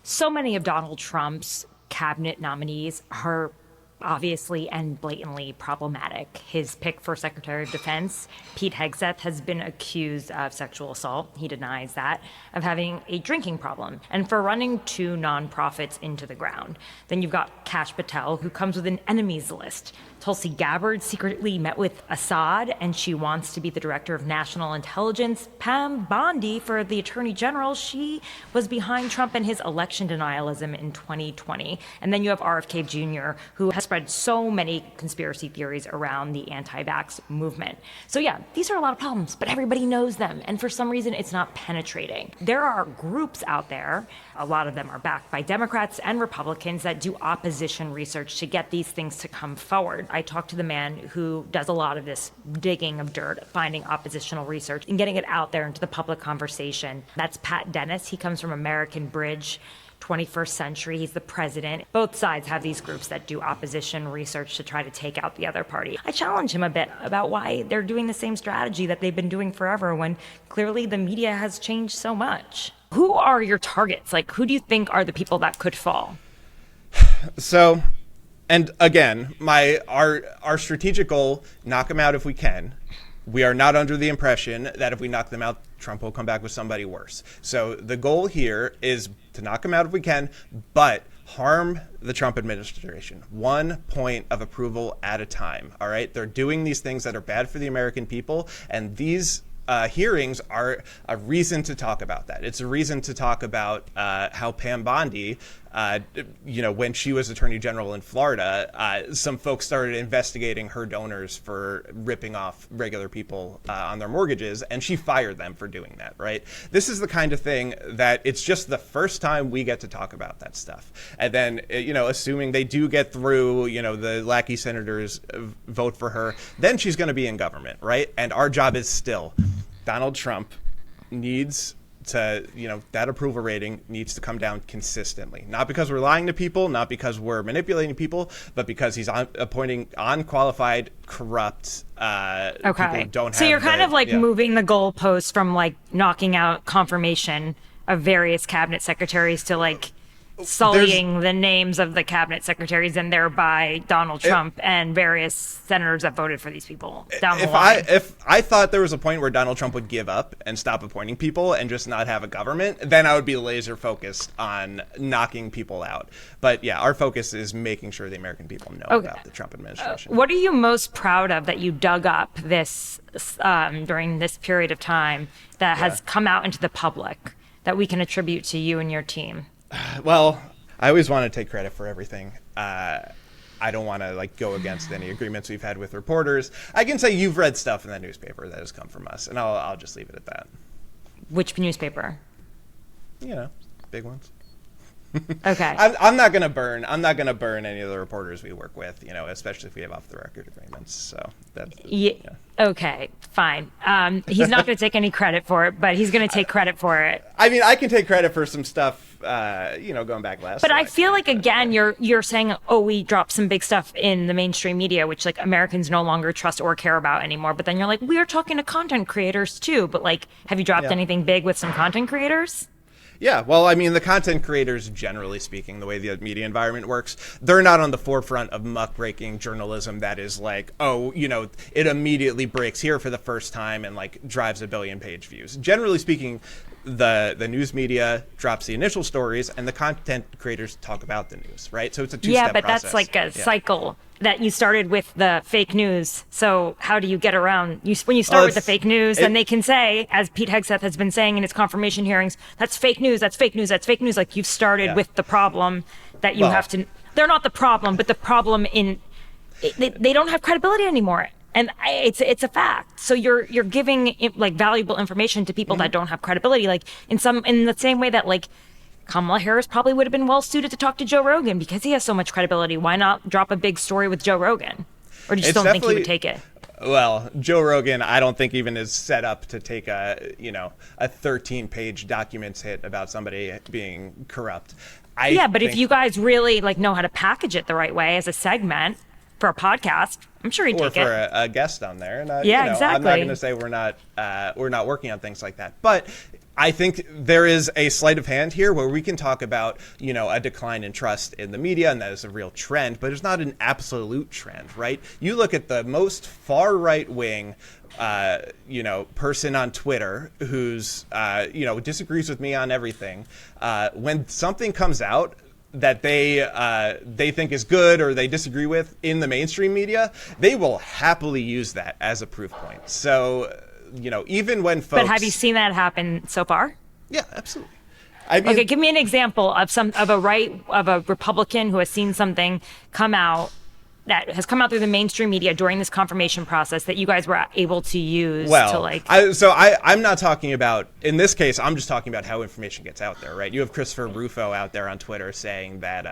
So many of Donald Trump's cabinet nominees are obviously and blatantly problematic. His pick for Secretary of Defense, Pete Hegseth, has been accused of sexual assault. He denies that, of having a drinking problem, and for running two nonprofits into the ground. Then you've got Kash Patel, who comes with an enemies list. Tulsi Gabbard secretly met with Assad, and she wants to be the director of national intelligence. Bondi, for the attorney general, she was behind Trump and his election denialism in 2020. And then you have RFK Jr., who has spread so many conspiracy theories around the anti-vax movement. So yeah, these are a lot of problems, but everybody knows them. And for some reason, it's not penetrating. There are groups out there, a lot of them are backed by Democrats and Republicans, that do opposition research to get these things to come forward. I talked to the man who does a lot of this digging of dirt, finding oppositional research and getting it out there into the public conversation. That's Pat Dennis. He comes from American Bridge, 21st Century. He's the president. Both sides have these groups that do opposition research to try to take out the other party. I challenge him a bit about why they're doing the same strategy that they've been doing forever when clearly the media has changed so much. Who are your targets? Like, who do you think are the people that could fall? So, and again, our strategic goal, knock them out if we can. We are not under the impression that if we knock them out, Trump will come back with somebody worse. So the goal here is to knock them out if we can, but harm the Trump administration, 1 point of approval at a time. All right. They're doing these things that are bad for the American people. And these hearings are a reason to talk about that. It's a reason to talk about how Pam Bondi, when she was attorney general in Florida, some folks started investigating her donors for ripping off regular people on their mortgages, and she fired them for doing that, right? This is the kind of thing that it's just the first time we get to talk about that stuff. And then, assuming they do get through, the lackey senators vote for her, then she's going to be in government, right? And our job is still, Donald Trump needs to, that approval rating needs to come down consistently. Not because we're lying to people, not because we're manipulating people, but because he's appointing unqualified, corrupt people who don't have. So you're kind of moving the goalposts from knocking out confirmation of various cabinet secretaries to sullying the names of the cabinet secretaries and thereby Donald Trump and various senators that voted for these people down the line. If I thought there was a point where Donald Trump would give up and stop appointing people and just not have a government, then I would be laser focused on knocking people out. But yeah, our focus is making sure the American people know about the Trump administration. What are you most proud of that you dug up this during this period of time that has come out into the public that we can attribute to you and your team? Well, I always want to take credit for everything. I don't want to go against any agreements we've had with reporters. I can say you've read stuff in the newspaper that has come from us, and I'll just leave it at that. Which newspaper? Big ones. Okay. I'm not gonna burn any of the reporters we work with, especially if we have off the record agreements. So that's okay, fine. He's not going to take any credit for it, but he's going to take credit for it. I mean, I can take credit for some stuff, going back last. But I feel like again, you're saying, we dropped some big stuff in the mainstream media, which Americans no longer trust or care about anymore. But then you're like, we are talking to content creators too. But have you dropped anything big with some content creators? Yeah, well, I mean, the content creators, generally speaking, the way the media environment works, they're not on the forefront of muckraking journalism that is it immediately breaks here for the first time and drives 1 billion page views. Generally speaking, the news media drops the initial stories and the content creators talk about the news, right? So it's a two-step process. That's a cycle that you started with the fake news. So how do you get around? When you start with the fake news, then they can say, as Pete Hegseth has been saying in his confirmation hearings, that's fake news, that's fake news, that's fake news. You've started with the problem that you have to. They're not the problem, but the problem in they don't have credibility anymore. And it's a fact. So you're giving valuable information to people that don't have credibility. In the same way that Kamala Harris probably would have been well suited to talk to Joe Rogan because he has so much credibility. Why not drop a big story with Joe Rogan? Or do you just don't think he would take it? Well, Joe Rogan, I don't think even is set up to take a 13-page documents hit about somebody being corrupt. But if you guys really know how to package it the right way as a segment for a podcast, I'm sure he'd take it. Or for a guest on there. And exactly. I'm not going to say we're not working on things like that. But I think there is a sleight of hand here where we can talk about, a decline in trust in the media, and that is a real trend, but it's not an absolute trend, right? You look at the most far right wing, person on Twitter who's, disagrees with me on everything. When something comes out that they think is good or they disagree with in the mainstream media, they will happily use that as a proof point. So, even when folks... But have you seen that happen so far? Yeah, absolutely. I mean, okay, give me an example of a Republican who has seen something come out that has come out through the mainstream media during this confirmation process that you guys were able to use to like... I'm not talking about, in this case, I'm just talking about how information gets out there, right? You have Christopher Rufo out there on Twitter saying that,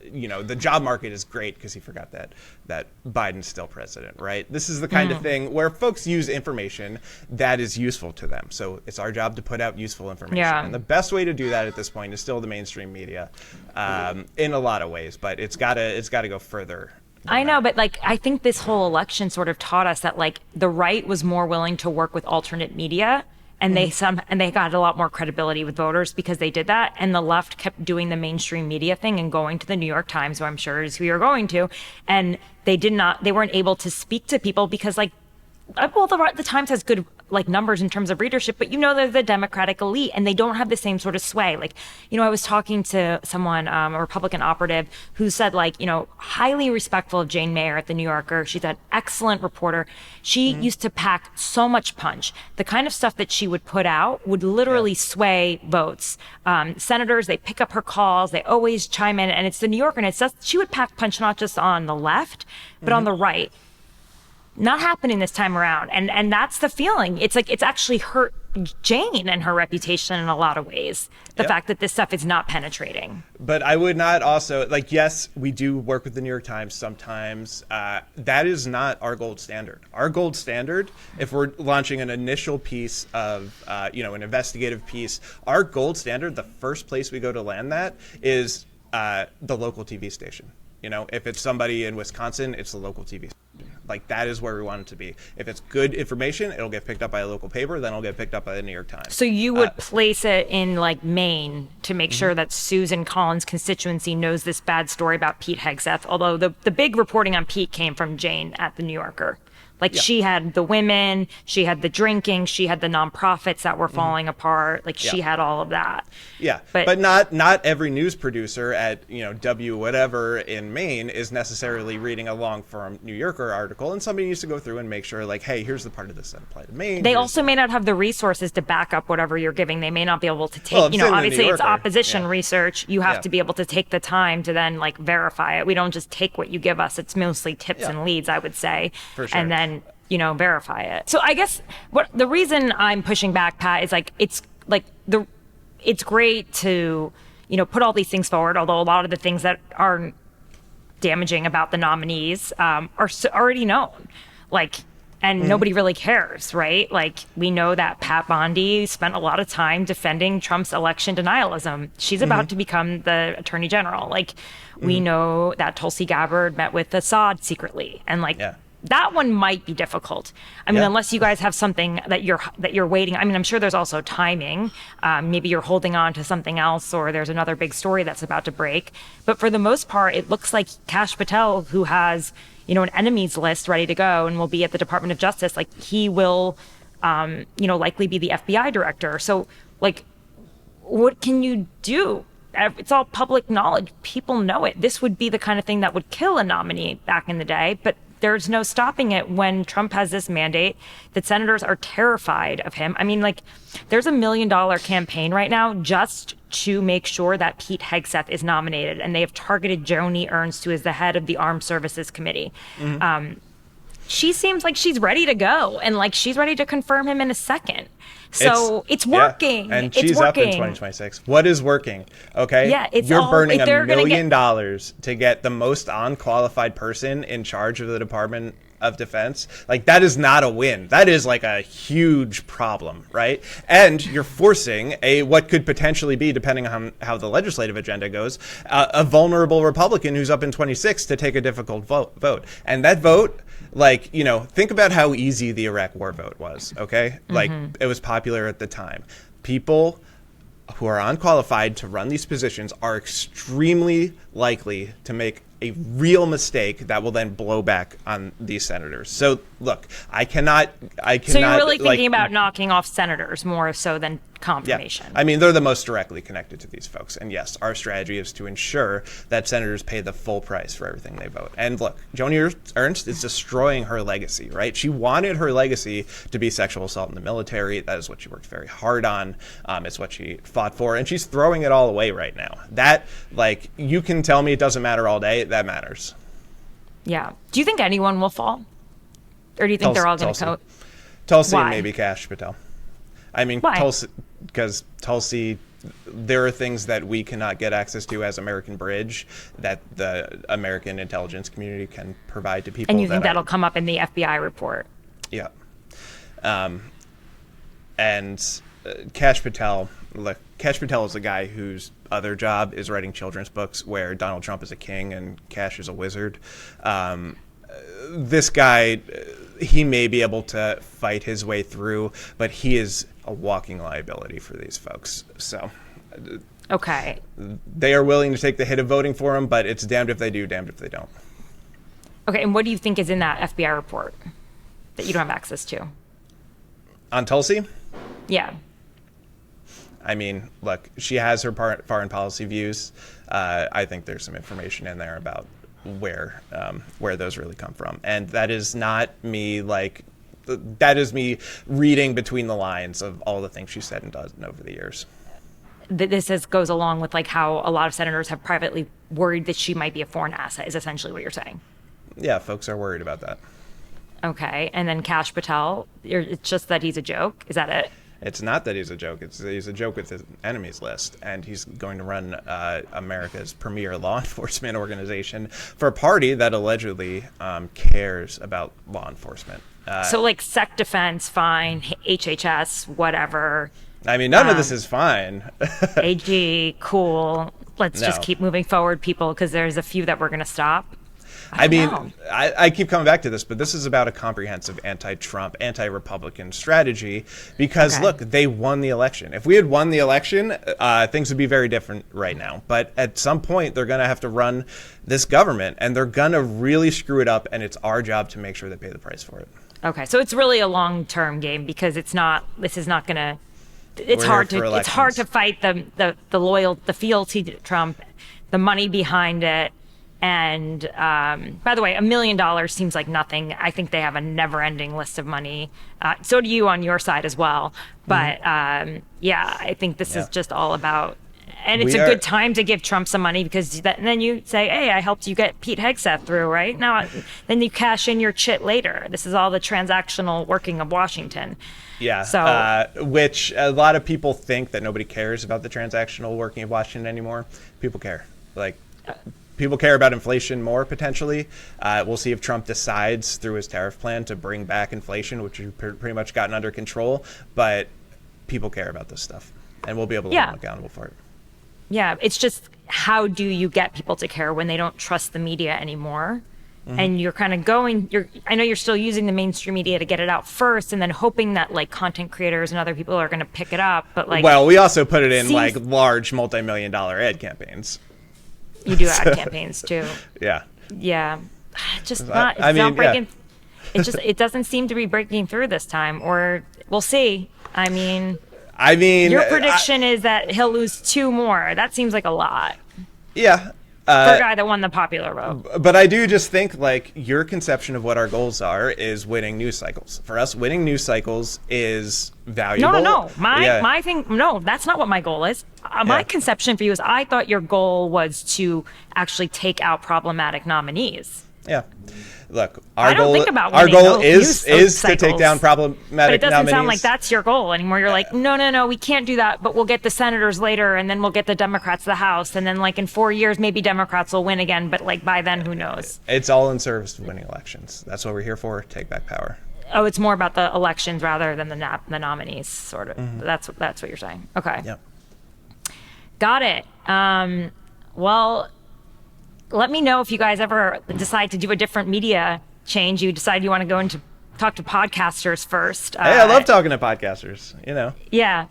the job market is great because he forgot that Biden's still president, right? This is the kind of thing where folks use information that is useful to them. So it's our job to put out useful information. Yeah. And the best way to do that at this point is still the mainstream media in a lot of ways, but it's gotta go further. I know, but I think this whole election sort of taught us that the right was more willing to work with alternate media, and they got a lot more credibility with voters because they did that, and the left kept doing the mainstream media thing and going to the New York Times, who I'm sure is who you're going to, and they weren't able to speak to people because the Times has good numbers in terms of readership, but they're the Democratic elite and they don't have the same sort of sway. I was talking to someone, a Republican operative, who said highly respectful of Jane Mayer at the New Yorker. She's an excellent reporter. She used to pack so much punch. The kind of stuff that she would put out would literally sway votes. Senators, they pick up her calls, they always chime in, and it's the New Yorker, and it says she would pack punch not just on the left, but on the right. Not happening this time around. And that's the feeling. It's it's actually hurt Jane and her reputation in a lot of ways. The fact that this stuff is not penetrating. But I would not also, yes, we do work with the New York Times sometimes. That is not our gold standard. Our gold standard, if we're launching an initial piece of, an investigative piece, our gold standard, the first place we go to land that is the local TV station. If it's somebody in Wisconsin, it's the local TV station. That is where we want it to be. If it's good information, it'll get picked up by a local paper, then it'll get picked up by the New York Times. So you would place it in Maine to make sure that Susan Collins' constituency knows this bad story about Pete Hegseth, although the big reporting on Pete came from Jane at the New Yorker. She had the women, she had the drinking, she had the nonprofits that were falling apart. She had all of that. Yeah, but not every news producer at W whatever in Maine is necessarily reading a long form New Yorker article, and somebody needs to go through and make sure hey, here's the part of this that apply to Maine. They also may not have the resources to back up whatever you're giving. They may not be able to take obviously it's opposition research. You have to be able to take the time to then verify it. We don't just take what you give us. It's mostly tips and leads, I would say. For sure. And then verify it. So I guess the reason I'm pushing back, Pat, is it's great to put all these things forward, although a lot of the things that are damaging about the nominees are already known. And nobody really cares, right? We know that Pat Bondi spent a lot of time defending Trump's election denialism. She's about to become the attorney general. We know that Tulsi Gabbard met with Assad secretly, and that one might be difficult. I mean, unless you guys have something that you're waiting. I mean, I'm sure there's also timing. Maybe you're holding on to something else, or there's another big story that's about to break. But for the most part, it looks like Kash Patel, who has an enemies list ready to go and will be at the Department of Justice, he will, likely be the FBI director. So, what can you do? It's all public knowledge. People know it. This would be the kind of thing that would kill a nominee back in the day, but there's no stopping it when Trump has this mandate that senators are terrified of him. I mean, there's $1 million campaign right now just to make sure that Pete Hegseth is nominated, and they have targeted Joni Ernst, who is the head of the Armed Services Committee. She seems like she's ready to go, and she's ready to confirm him in a second. So it's working. Yeah. And she's up in 2026. What is working? Okay. Yeah, you're burning $1 million to get the most unqualified person in charge of the Department of Defense. That is not a win. That is a huge problem, right? And you're forcing what could potentially be, depending on how the legislative agenda goes, a vulnerable Republican who's up in 26 to take a difficult vote. And that vote, think about how easy the Iraq War vote was, okay? It was popular at the time. people who are unqualified to run these positions are extremely likely to make a real mistake that will then blow back on these senators. So look, I cannot. So you're really thinking about knocking off senators more so than confirmation. Yeah. I mean, they're the most directly connected to these folks. And yes, our strategy is to ensure that senators pay the full price for everything they vote. And look, Joni Ernst is destroying her legacy, right? She wanted her legacy to be sexual assault in the military. That is what she worked very hard on. It's what she fought for. And she's throwing it all away right now. That, like, you can tell me it doesn't matter all day. That matters. Yeah. Do you think anyone will fall? Or do you think they're all going to coat? Tulsi Why? And maybe Kash Patel. I mean, Why? Tulsi, because Tulsi, there are things that we cannot get access to as American Bridge that the American intelligence community can provide to people. And you think that'll come up in the FBI report? Yeah. And Kash Patel, look, Kash Patel is a guy whose other job is writing children's books where Donald Trump is a king and Kash is a wizard. This guy, he may be able to fight his way through, but he is a walking liability for these folks. So Okay. they are willing to take the hit of voting for him, but it's damned if they do, damned if they don't. Okay, and what do you think is in that FBI report that you don't have access to? On Tulsi? Yeah. I mean, look, she has her foreign policy views. I think there's some information in there about where those really come from. And that is not me, like, that is me reading between the lines of all the things she said and done over the years. Goes along with like how a lot of senators have privately worried that she might be a foreign asset, is essentially what you're saying. Yeah, folks are worried about that. Okay, and then Kash Patel, it's just that he's a joke? Is that it? It's not that he's a joke. He's a joke with his enemies list, and he's going to run America's premier law enforcement organization for a party that allegedly cares about law enforcement. So like Sec Defense, fine, HHS, whatever. I mean, none of this is fine. AG, cool. Let's just keep moving forward, people, because there's a few that we're going to stop. I mean, I keep coming back to this, but this is about a comprehensive anti-Trump, anti-Republican strategy because, look, they won the election. If we had won the election, things would be very different right now. But at some point, they're going to have to run this government, and they're going to really screw it up, and it's our job to make sure they pay the price for it. Okay, so it's really a long-term game because this is not going to, it's hard to fight the fealty to Trump, the money behind it. And by the way, $1 million seems like nothing. I think they have a never-ending list of money. So do you on your side as well. But yeah, I think this is just all about. And it's a good time to give Trump some money because then you say, hey, I helped you get Pete Hegseth through, right? Now, then you cash in your chit later. This is all the transactional working of Washington. Yeah. So, which a lot of people think that nobody cares about the transactional working of Washington anymore. People care. People care about inflation more, potentially. We'll see if Trump decides through his tariff plan to bring back inflation, which we've pretty much gotten under control. But people care about this stuff, and we'll be able to hold them accountable for it. Yeah, it's just how do you get people to care when they don't trust the media anymore? And you're kind of I know you're still using the mainstream media to get it out first and then hoping that like content creators and other people are going to pick it up. But like, well, we also put it in like large multi-million-dollar ad campaigns. You do ad campaigns too. Yeah. Yeah. Just not, it's not breaking. Yeah. It doesn't seem to be breaking through this time, or we'll see. I mean, your prediction is that he'll lose 2 more. That seems like a lot. Yeah. For a guy that won the popular vote. But I do just think like your conception of what our goals are is winning news cycles. For us, winning news cycles is valuable. No. My thing, no, that's not what my goal is. My conception for you is I thought your goal was to actually take out problematic nominees. Yeah. Look, our goal is to take down problematic nominees. But it doesn't sound like that's your goal anymore. You're like, no, we can't do that, but we'll get the senators later, and then we'll get the Democrats the House, and then like in 4 years, maybe Democrats will win again, but like by then, who knows? It's all in service of winning elections. That's what we're here for, take back power. Oh, it's more about the elections rather than the nominees, sort of. That's what you're saying. Okay. Yep. Got it. Well, let me know if you guys ever decide to do a different media change. You decide you want to go into talk to podcasters first. Hey, I love talking to podcasters, you know. Yeah,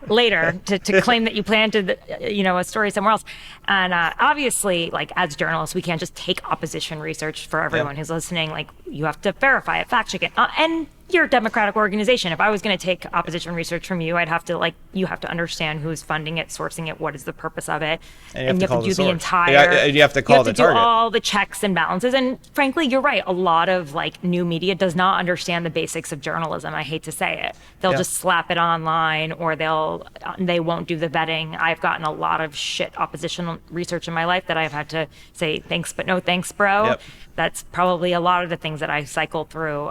later to claim that you planted, a story somewhere else. And obviously, like, as journalists, we can't just take opposition research for everyone who's listening. Like, you have to verify it, fact check it. And you're a democratic organization. If I was going to take opposition research from you, I'd have to, you have to understand who's funding it, sourcing it, what is the purpose of it. And you have to do the entire... you have to call the target. You have to do all the checks and balances. And frankly, you're right. A lot of, new media does not understand the basics of journalism. I hate to say it. They'll just slap it online, or they won't do the vetting. I've gotten a lot of shit opposition research in my life that I've had to say, thanks, but no thanks, bro. Yep. That's probably a lot of the things that I cycle through.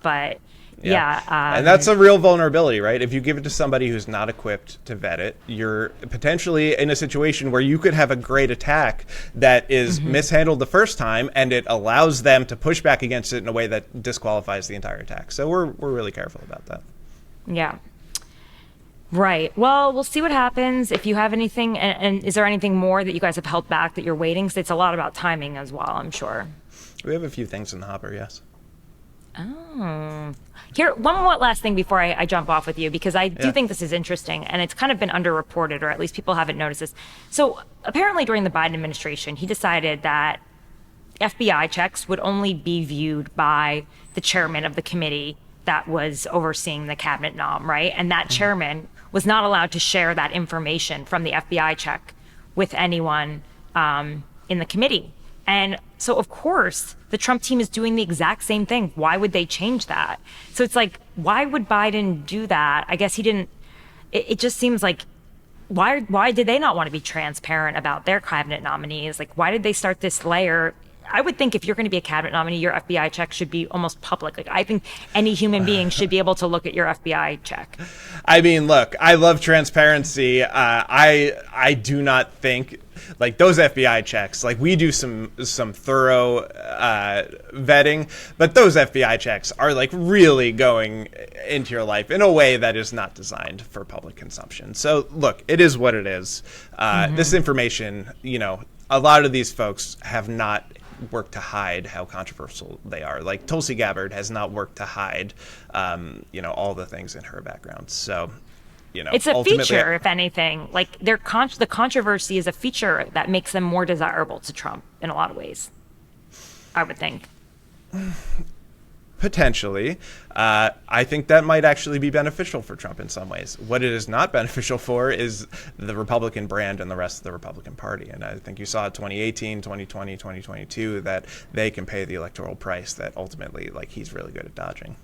But and that's a real vulnerability, right? If you give it to somebody who's not equipped to vet it, you're potentially in a situation where you could have a great attack that is mishandled the first time, and it allows them to push back against it in a way that disqualifies the entire attack. So we're really careful about that. Yeah. Right. Well, we'll see what happens. If you have anything, and is there anything more that you guys have held back that you're waiting? So it's a lot about timing as well, I'm sure. We have a few things in the hopper, yes. Oh. Here, one more last thing before I jump off with you, because I do think this is interesting, and it's kind of been underreported, or at least people haven't noticed this. So apparently during the Biden administration, he decided that FBI checks would only be viewed by the chairman of the committee that was overseeing the cabinet nom, right? And that chairman was not allowed to share that information from the FBI check with anyone in the committee. And so, of course, the Trump team is doing the exact same thing. Why would they change that? So it's like, why would Biden do that? I guess he didn't. It just seems like, why did they not want to be transparent about their cabinet nominees? Like, why did they start this layer? I would think if you're going to be a cabinet nominee, your FBI check should be almost public. Like, I think any human being should be able to look at your FBI check. I mean, look, I love transparency. I do not think, like, those FBI checks, like, we do some thorough vetting, but those FBI checks are, like, really going into your life in a way that is not designed for public consumption. So, look, it is what it is. This information, a lot of these folks have not work to hide how controversial they are. Like, Tulsi Gabbard has not worked to hide, all the things in her background. So, it's a feature, if anything. Like, the controversy is a feature that makes them more desirable to Trump in a lot of ways, I would think. Potentially. I think that might actually be beneficial for Trump in some ways. What it is not beneficial for is the Republican brand and the rest of the Republican Party. And I think you saw it 2018, 2020, 2022, that they can pay the electoral price that ultimately, he's really good at dodging.